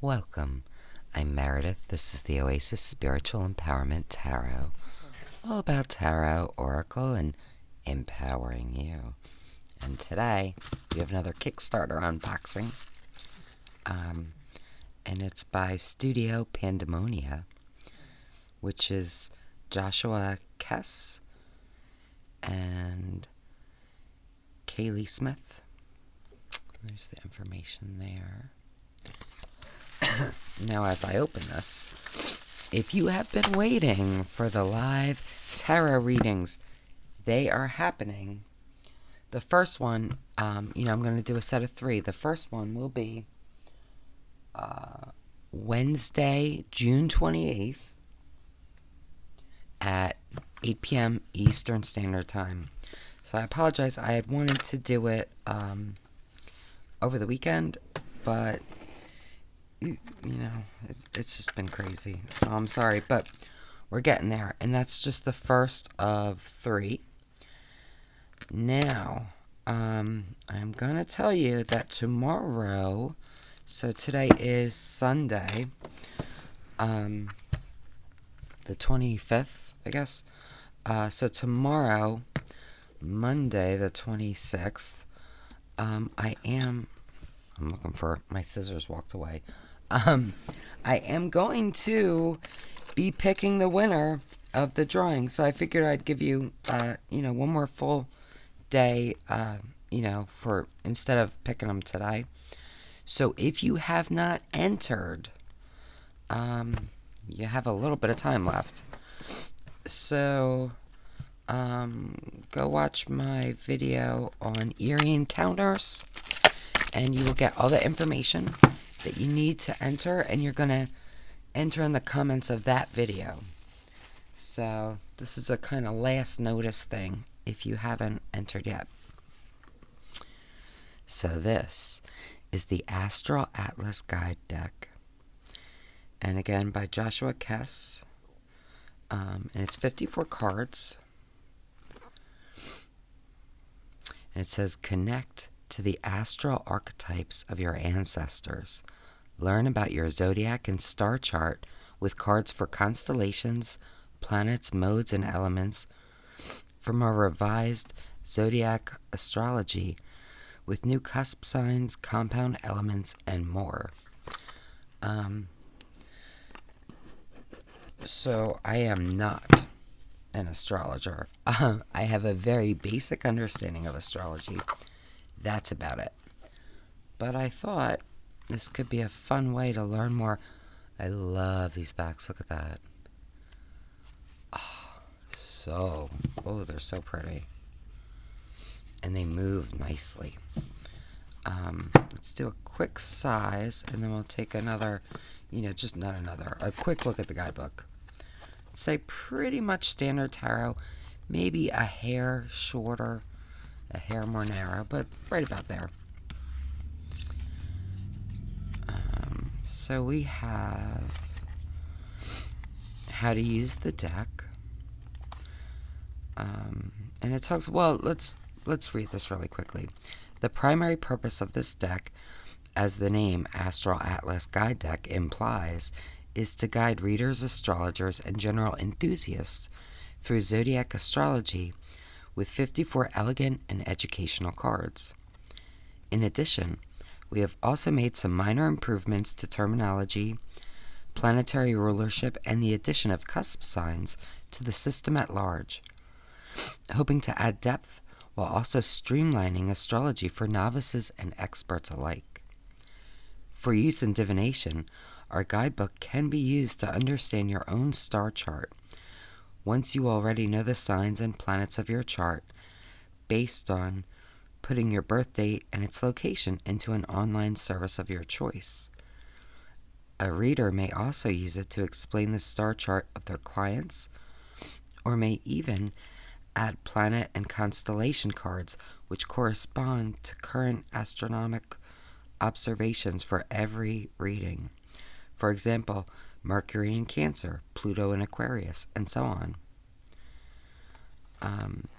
Welcome. I'm Meredith. This is the Oasis Spiritual Empowerment Tarot. All about tarot, oracle, and empowering you. And today, we have another Kickstarter unboxing. And it's by Studio Pandemonia, which is Joshua Kess and Kaylee Smith. There's the information there. Now, as I open this, if you have been waiting for the live tarot readings, they are happening. The first one, I'm going to do a set of 3. The first one will be Wednesday, June 28th at 8 p.m. Eastern Standard Time. So I apologize. I had wanted to do it over the weekend, but it's just been crazy. So I'm sorry, but we're getting there. And that's just the first of 3. Now, I'm going to tell you that tomorrow, so today is Sunday, the 25th, I guess. So tomorrow, Monday, the 26th, I'm looking for, my scissors walked away. I am going to be picking the winner of the drawing. So I figured I'd give you, one more full day, for instead of picking them today. So if you have not entered, you have a little bit of time left. So, go watch my video on Eerie encounters, and you will get all the information that you need to enter, and you're going to enter in the comments of that video. So this is a kind of last notice thing if you haven't entered yet. So this is the Astral Atlas Guide Deck, and again by Joshua Kess, and it's 54 cards, and it says connect to the astral archetypes of your ancestors. Learn about your zodiac and star chart with cards for constellations, planets, modes, and elements from a revised zodiac astrology with new cusp signs, compound elements, and more. So I am not an astrologer. I have a very basic understanding of astrology. That's about it. But I thought this could be a fun way to learn more. I love these backs. Look at that. They're so pretty. And they move nicely. Let's do a quick size, and then we'll take another, a quick look at the guidebook. I'd say pretty much standard tarot, maybe a hair shorter, a hair more narrow, but right about there. So we have how to use the deck, and it talks. Well, let's read this really quickly. The primary purpose of this deck, as the name Astral Atlas Guide Deck implies, is to guide readers, astrologers, and general enthusiasts through zodiac astrology with 54 elegant and educational cards. In addition, we have also made some minor improvements to terminology, planetary rulership, and the addition of cusp signs to the system at large, hoping to add depth while also streamlining astrology for novices and experts alike. For use in divination, our guidebook can be used to understand your own star chart. Once you already know the signs and planets of your chart, based on putting your birth date and its location into an online service of your choice. A reader may also use it to explain the star chart of their clients, or may even add planet and constellation cards which correspond to current astronomical observations for every reading. For example, Mercury in Cancer, Pluto in Aquarius, and so on.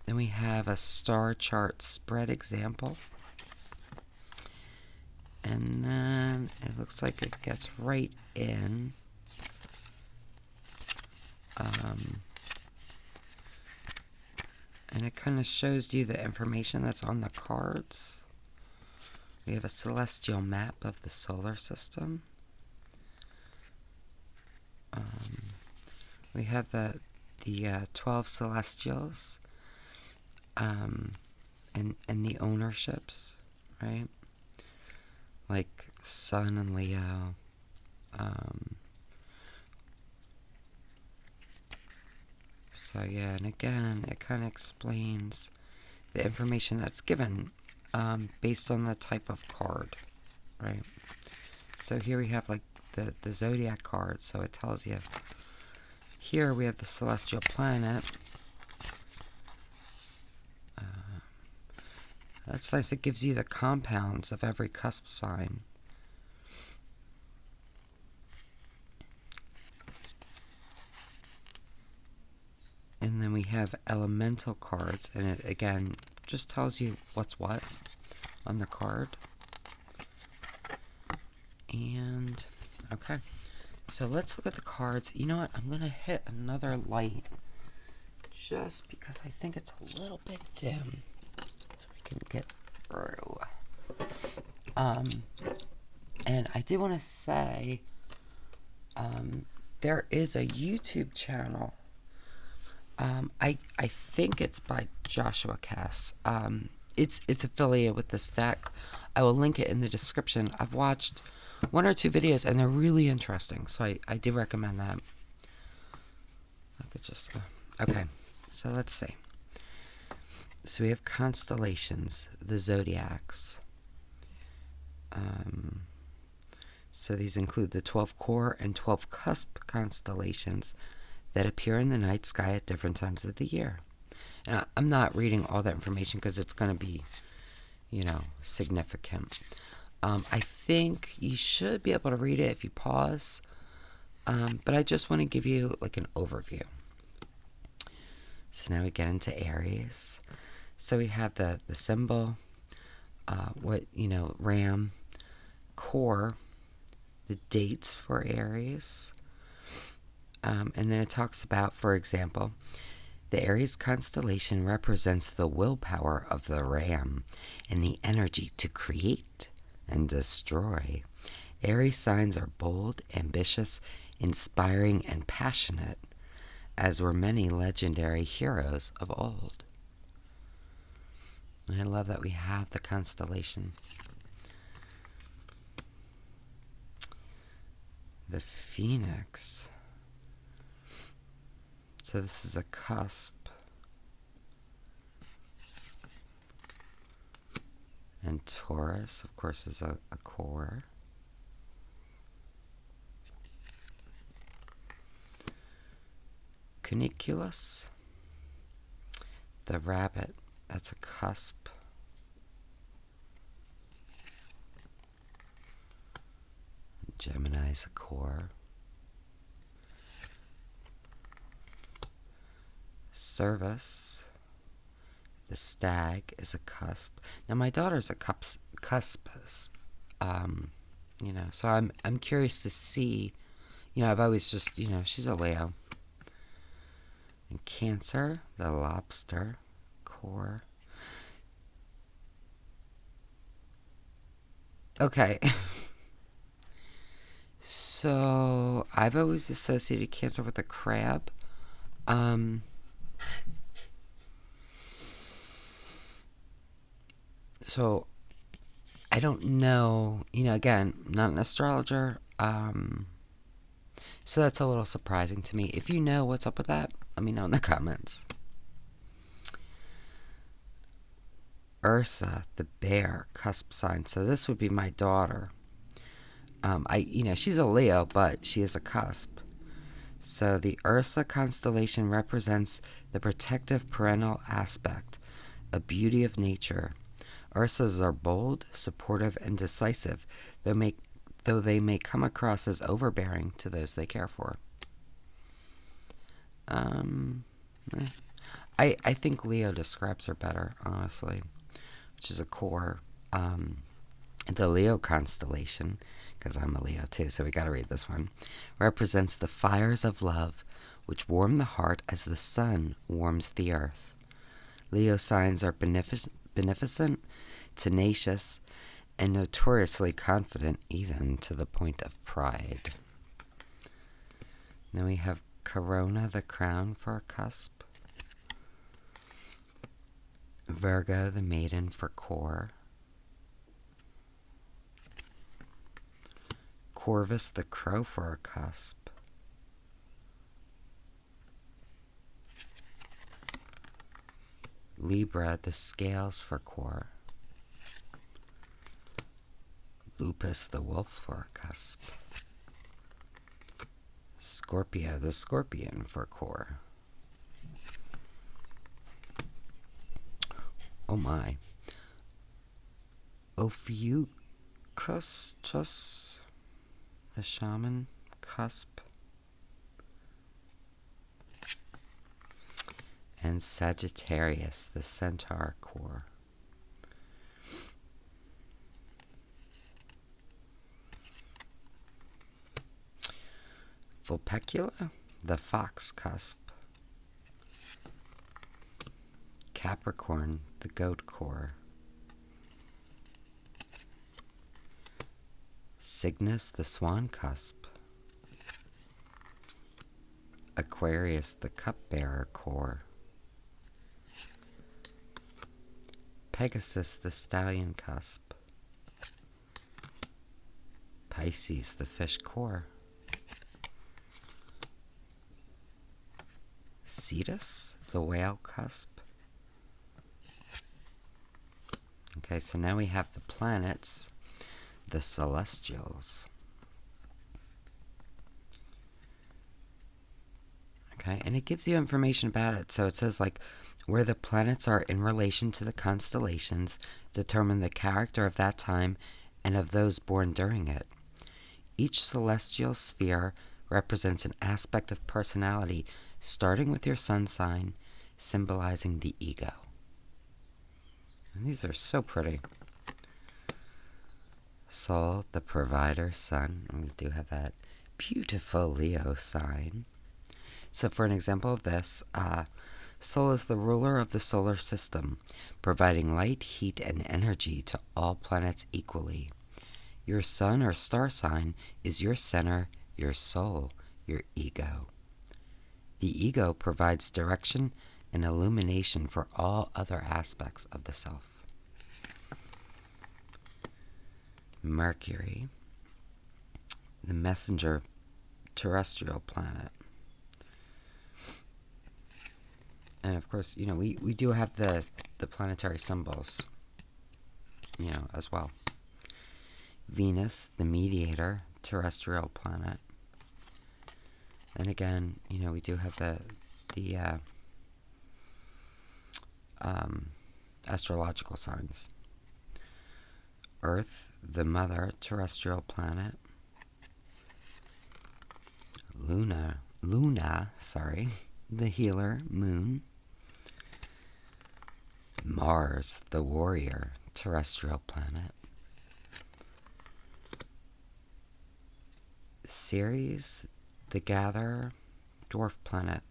Then we have a star chart spread example. And then it looks looks like it gets right in. And it kind of shows you the information that's on the cards. We have a celestial map of the solar system. We have the 12 celestials, and the ownerships, right? Like Sun and Leo. So yeah, and again, it kind of explains the information that's given based on the type of card, right? So here we have like the zodiac card, so it tells you. Here we have the celestial planet. That's nice. It gives you the compounds of every cusp sign. And then we have elemental cards, and it again just tells you what's what on the card. And okay, so let's look at the cards. You know what? I'm gonna hit another light just because I think it's a little bit dim. We can get through. And I did want to say, there is a YouTube channel. I think it's by Joshua Cass. It's affiliated with this deck. I will link it in the description. I've watched 1 or 2 videos and they're really interesting, so I do recommend that. I could just okay. So let's see. So we have constellations, the zodiacs. So these include the 12 core and 12 cusp constellations that appear in the night sky at different times of the year. And I'm not reading all that information because it's going to be, significant. I think you should be able to read it if you pause, but I just want to give you like an overview. So now we get into Aries. So we have the symbol, Ram, core, the dates for Aries. And then it talks about, for example, the Aries constellation represents the willpower of the ram and the energy to create and destroy. Aries signs are bold, ambitious, inspiring, and passionate, as were many legendary heroes of old. And I love that we have the constellation. The Phoenix. So this is a cusp. And Taurus, of course, is a core. Cuniculus, the rabbit, that's a cusp. Gemini is a core. Cervus, the stag, is a cusp. Now my daughter's a cuspus, so I'm curious to see. I've always just, she's a Leo. And Cancer, the lobster, core. Okay. So I've always associated Cancer with a crab. So I don't know, again, not an astrologer. So that's a little surprising to me. If you know what's up with that, let me know in the comments. Ursa, the bear, cusp sign. So this would be my daughter. She's a Leo, but she is a cusp. So the Ursa constellation represents the protective parental aspect, a beauty of nature. Ursas are bold, supportive, and decisive, though they may come across as overbearing to those they care for. I think Leo describes her better, honestly, which is a core. The Leo constellation, because I'm a Leo too, so we got to read this one, represents the fires of love which warm the heart as the sun warms the earth. Leo signs are beneficent, tenacious, and notoriously confident, even to the point of pride. Then we have Corona, the crown, for a cusp. Virgo, the maiden, for core. Corvus, the crow, for a cusp. Libra, the scales, for core. Lupus, the wolf, for a cusp. Scorpio, the scorpion, for core. Oh my. Ophiuchus, the shaman, cusp. And Sagittarius, the centaur, core. Vulpecula, the fox, cusp. Capricorn, the goat, core. Cygnus, the swan, cusp. Aquarius, the cupbearer, core. Pegasus, the stallion, cusp. Pisces, the fish, core. Cetus, the whale, cusp. Okay, so now we have the planets, the celestials. Okay, and it gives you information about it. So it says, like, where the planets are in relation to the constellations determine the character of that time and of those born during it. Each celestial sphere represents an aspect of personality, starting with your sun sign, symbolizing the ego. And these are so pretty. Sol, the provider, sun, and we do have that beautiful Leo sign. So for an example of this, Sol is the ruler of the solar system, providing light, heat, and energy to all planets equally. Your sun or star sign is your center, your soul, your ego. The ego provides direction and illumination for all other aspects of the self. Mercury, the messenger terrestrial planet. And of course, we do have the planetary symbols, as well. Venus, the mediator terrestrial planet. And again, we do have the astrological signs. Earth, the mother terrestrial planet. Luna, the healer moon. Mars, the warrior terrestrial planet. Ceres, the gatherer dwarf planet.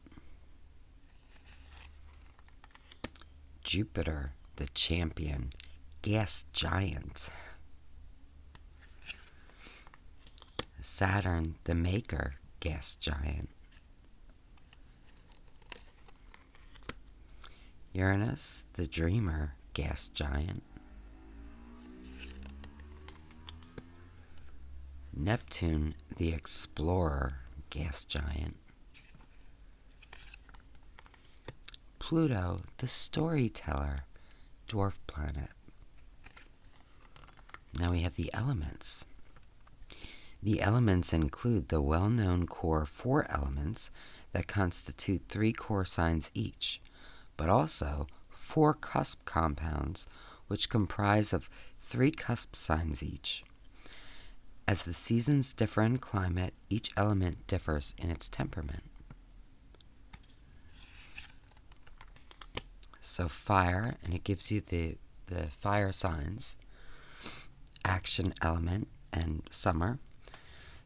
Jupiter, the champion gas giant. Saturn, the maker gas giant. Uranus, the dreamer gas giant. Neptune, the explorer gas giant. Pluto, the storyteller dwarf planet. Now we have the elements. The elements include the well-known core 4 elements that constitute 3 core signs each, but also 4 cusp compounds, which comprise of 3 cusp signs each. As the seasons differ in climate, each element differs in its temperament. So fire, and it gives you the fire signs. action element, and summer.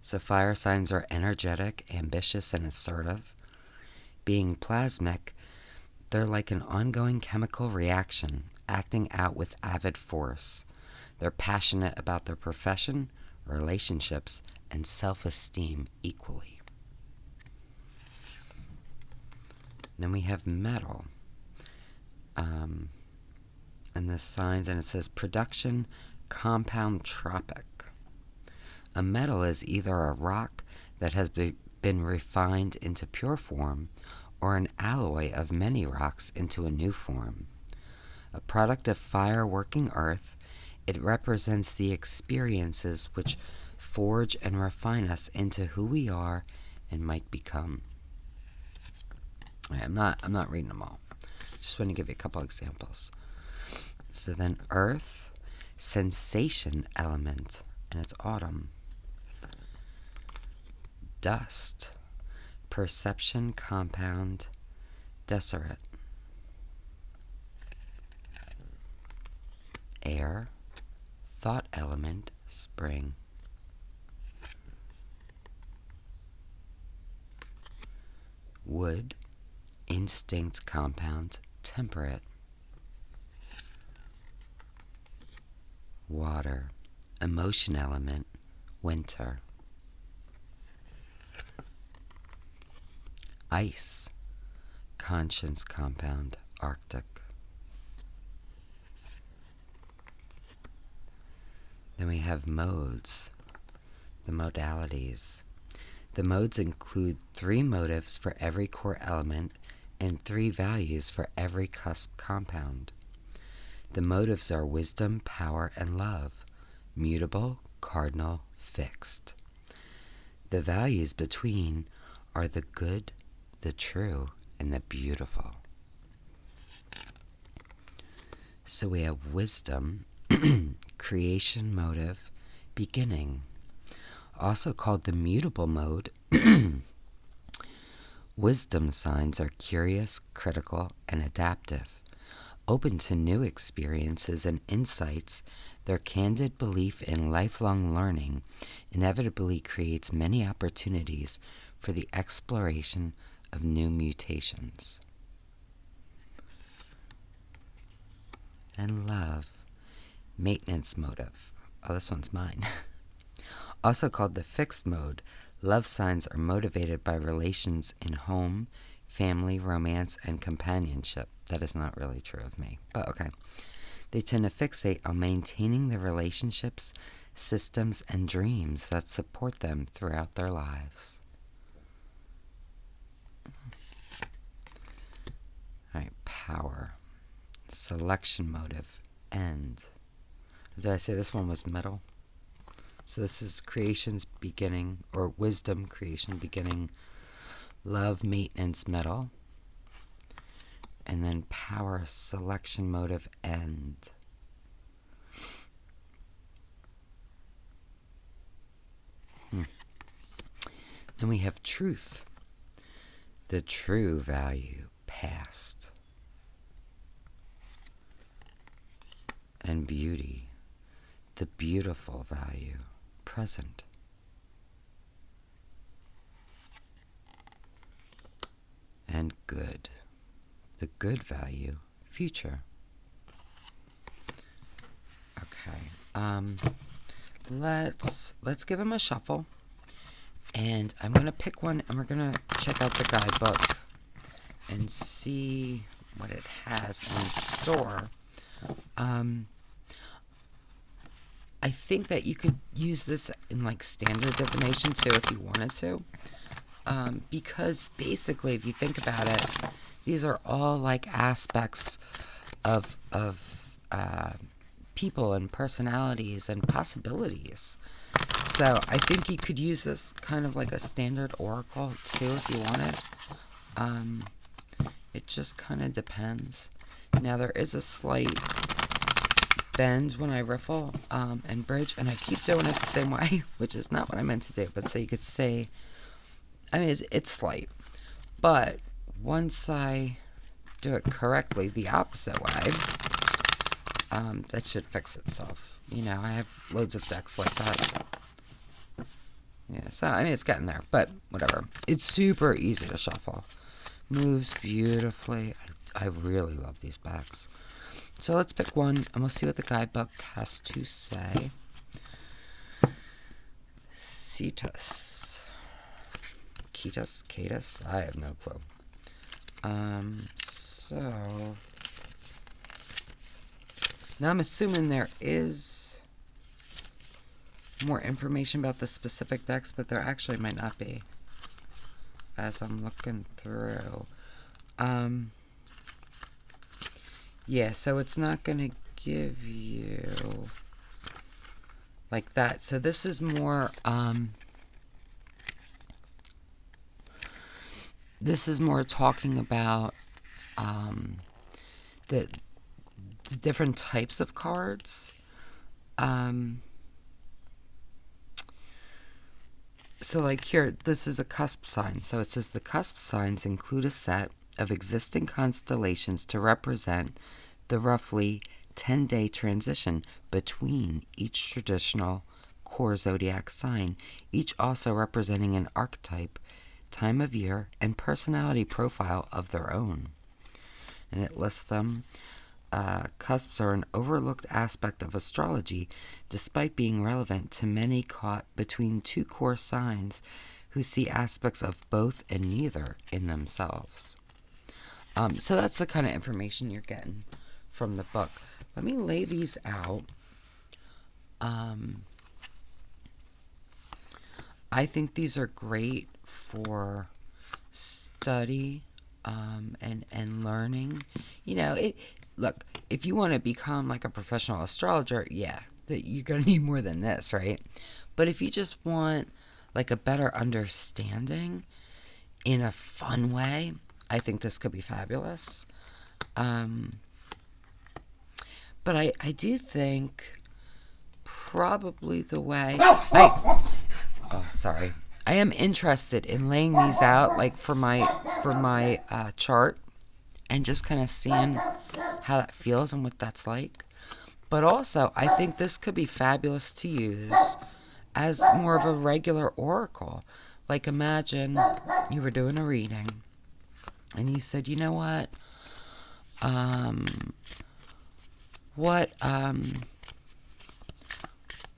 So fire signs are energetic, ambitious, and assertive. Being plasmic, they're like an ongoing chemical reaction, acting out with avid force. They're passionate about their profession, relationships, and self-esteem equally. Then we have metal. And the signs, and it says production compound tropic. A metal is either a rock that has been refined into pure form or an alloy of many rocks into a new form. A product of fire working earth, it represents the experiences which forge and refine us into who we are and might become. I'm not reading them all. Just want to give you a couple examples. So then earth, sensation element, and it's autumn. Dust, perception compound, deseret. Air, thought element, spring. Wood, instinct compound, temperate. Water, emotion element, winter. Ice, conscience compound, Arctic. Then we have modes, the modalities. The modes include 3 motives for every core element and 3 values for every cusp compound. The motives are wisdom, power, and love, mutable, cardinal, fixed. The values between are the good, the true, and the beautiful. So we have wisdom, creation motive, beginning. Also called the mutable mode, wisdom signs are curious, critical, and adaptive. Open to new experiences and insights, their candid belief in lifelong learning inevitably creates many opportunities for the exploration of new mutations. And love, maintenance motive. Oh, this one's mine. Also called the fixed mode, love signs are motivated by relations in home, family, romance, and companionship. That is not really true of me, but okay. They tend to fixate on maintaining the relationships, systems, and dreams that support them throughout their lives. All right, power, selection motive, end. Did I say this one was middle? So this is creation's beginning, or wisdom, creation, beginning, love, maintenance, middle. And then power, selection, motive, end. Then we have truth, the true value, past. And beauty, the beautiful value, present. And good, the good value, future. Okay, let's give them a shuffle, and I'm gonna pick one, and we're gonna check out the guidebook and see what it has in store. I think that you could use this in like standard divination too if you wanted to, because basically if you think about it, these are all like aspects of people and personalities and possibilities. So I think you could use this kind of like a standard oracle too if you want it. It just kind of depends. Now there is a slight bend when I riffle and bridge, and I keep doing it the same way, which is not what I meant to do, but so you could say, I mean, it's slight, but once I do it correctly the opposite way, That should fix itself. You know, I have loads of decks like that. Yeah, so, I mean, it's getting there, but whatever. It's super easy to shuffle. Moves beautifully. I really love these backs. So let's pick one, and we'll see what the guidebook has to say. Cetus. Catus? I have no clue. So... Now I'm assuming there is more information about the specific decks, but there actually might not be as I'm looking through. Yeah, so it's not going to give you like that. So this is more, talking about the different types of cards. So like here, this is a cusp sign. So it says the cusp signs include a set of existing constellations to represent the roughly 10-day transition between each traditional core zodiac sign, each also representing an archetype, time of year, and personality profile of their own. And it lists them. Cusps are an overlooked aspect of astrology, despite being relevant to many caught between two core signs who see aspects of both and neither in themselves. So that's the kind of information you're getting from the book. Let me lay these out. I think these are great for study and learning. You know, look, if you want to become like a professional astrologer, yeah, you're going to need more than this, right? But if you just want like a better understanding in a fun way, I think this could be fabulous. But I do think probably the way... sorry. I am interested in laying these out like for my chart and just kind of seeing how that feels and what that's like. But also, I think this could be fabulous to use as more of a regular oracle. Like imagine you were doing a reading and you said, you know what?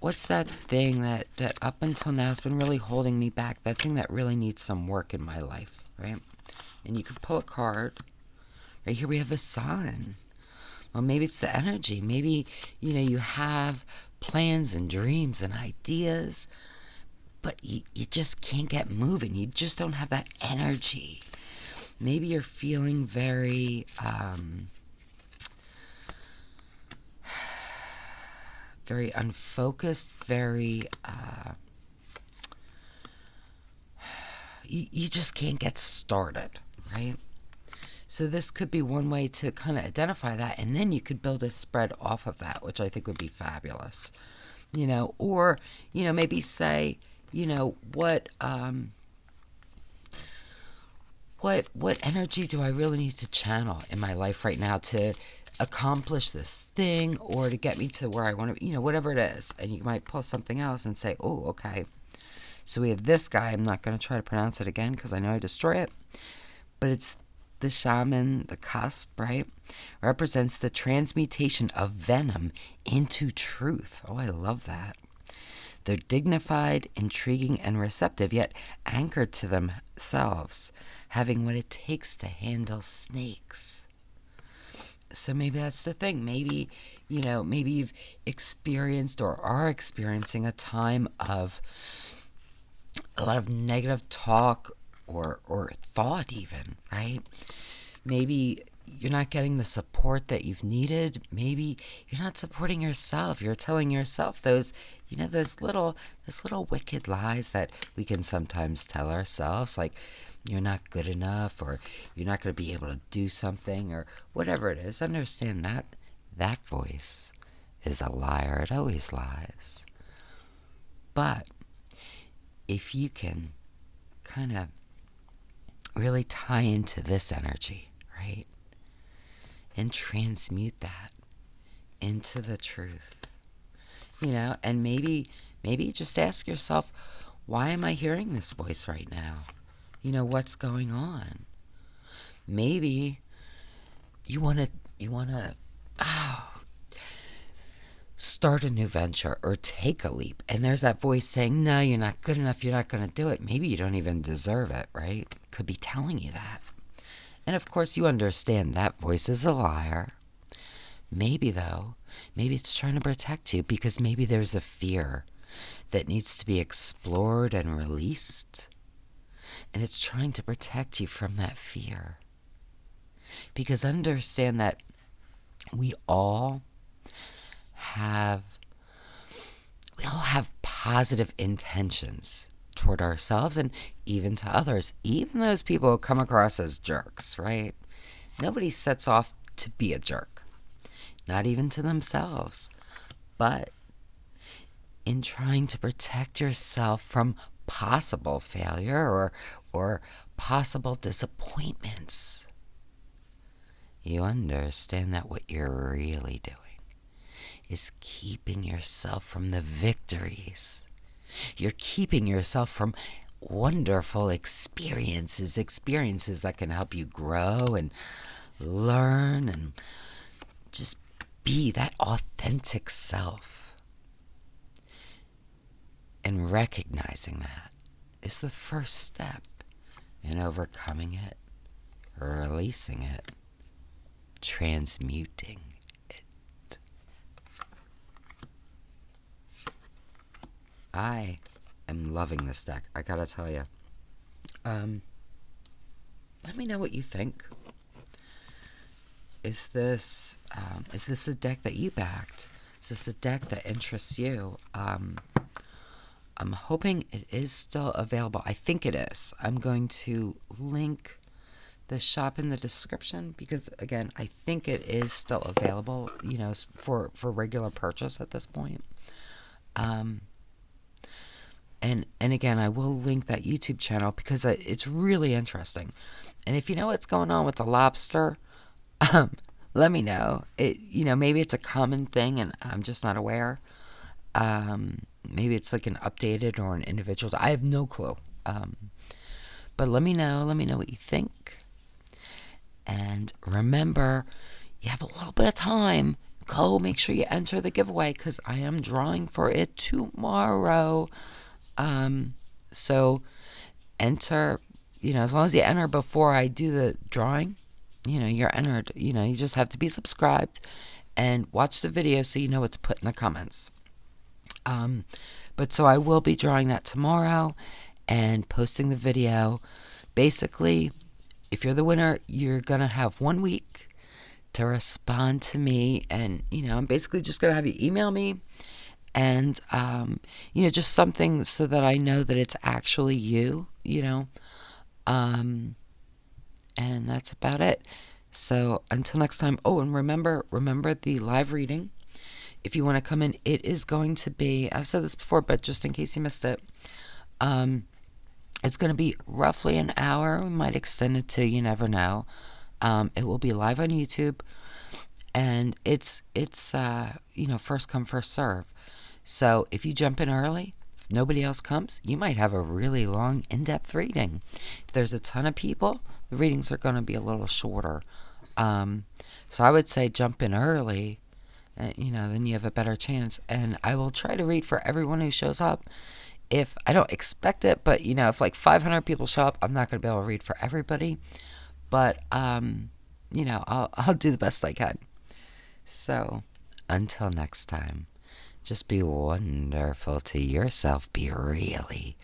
What's that thing that up until now has been really holding me back? That thing that really needs some work in my life, right? And you could pull a card. Right here we have the sun. Well, maybe it's the energy. Maybe, you have plans and dreams and ideas, but you just can't get moving. You just don't have that energy. Maybe you're feeling very... very unfocused, very, you just can't get started, right? So this could be one way to kind of identify that, and then you could build a spread off of that, which I think would be fabulous, or, maybe say, what energy do I really need to channel in my life right now to accomplish this thing or to get me to where I want to, whatever it is. And you might pull something else and say, oh, okay. So we have this guy. I'm not going to try to pronounce it again because I know I destroy it. But it's the shaman, the cusp, right? Represents the transmutation of venom into truth. Oh, I love that. They're dignified, intriguing, and receptive, yet anchored to themselves, having what it takes to handle snakes. So maybe that's the thing. Maybe, maybe you've experienced or are experiencing a time of a lot of negative talk or thought even, right? Maybe you're not getting the support that you've needed. Maybe you're not supporting yourself. You're telling yourself those little wicked lies that we can sometimes tell ourselves, like, you're not good enough, or you're not going to be able to do something, or whatever it is. Understand that voice is a liar. It always lies. But if you can kind of really tie into this energy, right, and transmute that, into the truth. And maybe just ask yourself, why am I hearing this voice right now? What's going on? Maybe you want to start a new venture or take a leap, and there's that voice saying, no, you're not good enough, you're not going to do it. Maybe you don't even deserve it, right? Could be telling you that. And of course you understand that voice is a liar. Maybe it's trying to protect you, because maybe there's a fear that needs to be explored and released, and it's trying to protect you from that fear. Because understand that we all have positive intentions toward ourselves and even to others, even those people who come across as jerks, right? Nobody sets off to be a jerk, not even to themselves. But in trying to protect yourself from possible failure or possible disappointments, you understand that what you're really doing is keeping yourself from the victories. You're keeping yourself from wonderful experiences that can help you grow and learn and just be that authentic self. And recognizing that is the first step in overcoming it, releasing it, transmuting it. I am loving this deck, I gotta tell you. Let me know what you think. Is this a deck that you backed? Is this a deck that interests you? I'm hoping it is still available. I think it is. I'm going to link the shop in the description, because again, I think it is still available, for regular purchase at this point. And again, I will link that YouTube channel because it's really interesting. And if you know what's going on with the lobster, let me know. Maybe it's a common thing and I'm just not aware. Maybe it's like an updated or an individual. I have no clue. But let me know. Let me know what you think. And remember, you have a little bit of time. Go make sure you enter the giveaway, because I am drawing for it tomorrow. So enter, as long as you enter before I do the drawing, you're entered. You just have to be subscribed and watch the video so you know what to put in the comments. But so I will be drawing that tomorrow and posting the video. Basically, if you're the winner, you're going to have 1 week to respond to me. And, I'm basically just going to have you email me and, just something so that I know that it's actually you, and that's about it. So until next time. Oh, and remember the live reading. If you want to come in, it is going to be, I've said this before, but just in case you missed it, it's going to be roughly an hour. We might extend it to, you never know. It will be live on YouTube, and it's first come, first serve. So if you jump in early, if nobody else comes, you might have a really long, in-depth reading. If there's a ton of people, the readings are going to be a little shorter. So I would say jump in early, then you have a better chance. And I will try to read for everyone who shows up. If I don't expect it, but if like 500 people show up, I'm not going to be able to read for everybody. But I'll do the best I can. So until next time, just be wonderful to yourself. Be really,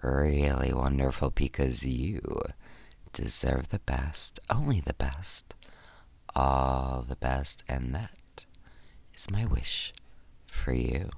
really wonderful, because you deserve the best, only the best, all the best, and that is my wish for you.